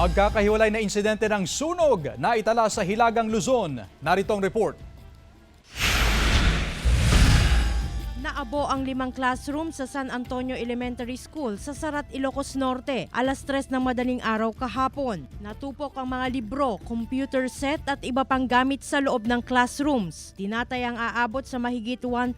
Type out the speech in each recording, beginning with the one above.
Magkakahiwalay na insidente ng sunog na itala sa Hilagang Luzon. Narito ang report. Naabo ang 5 classroom sa San Antonio Elementary School sa Sarat, Ilocos Norte, alas 3 ng madaling araw kahapon. Natupok ang mga libro, computer set at iba pang gamit sa loob ng classrooms. Tinatayang aabot sa mahigit 1.4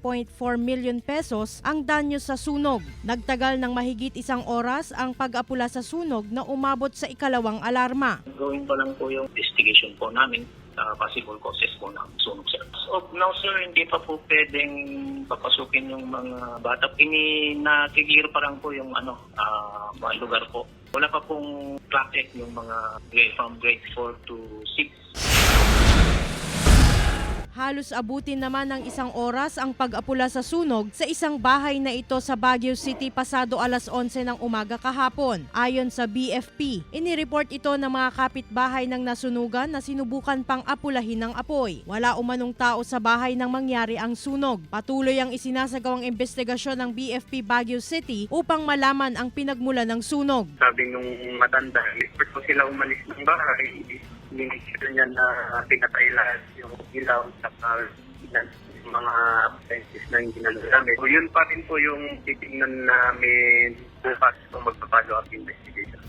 million pesos ang danyo sa sunog. Nagtagal ng mahigit 1 oras ang pag-apula sa sunog na umabot sa ikalawang alarma. Gawin pa lang po yung investigation po namin sa possible causes po ng sunog, sir. So, now, sir, hindi pa po pwedeng papasukin yung mga bata. Nakikiro pa lang po yung mga lugar po. Wala pa pong traffic yung mga from grade 4 to 6. Halos abutin naman ng 1 oras ang pag-apula sa sunog sa isang bahay na ito sa Baguio City pasado alas 11 ng umaga kahapon. Ayon sa BFP, inireport ito ng mga kapitbahay ng nasunugan na sinubukan pang apulahin ng apoy. Wala umanong tao sa bahay nang mangyari ang sunog. Patuloy ang isinasagawang investigasyon ng BFP Baguio City upang malaman ang pinagmulan ng sunog. Sabi nung matanda, before po sila umalis ng bahay, minisira niya na pinatay lahat yung ilaw sa mga appliances na hindi nalagamit. So, yun pa rin po yung titingnan namin bukas kung magpapalo up investigation.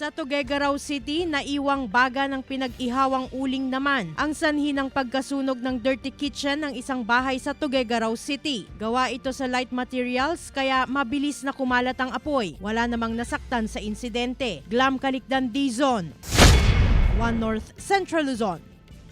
Sa Tuguegarao City, naiwang baga ng pinag-ihawang uling naman ang sanhi ng pagkasunog ng dirty kitchen ng isang bahay sa Tuguegarao City. Gawa ito sa light materials kaya mabilis na kumalat ang apoy. Wala namang nasaktan sa insidente. Glam Calicdan, Dizon, One North Central Luzon.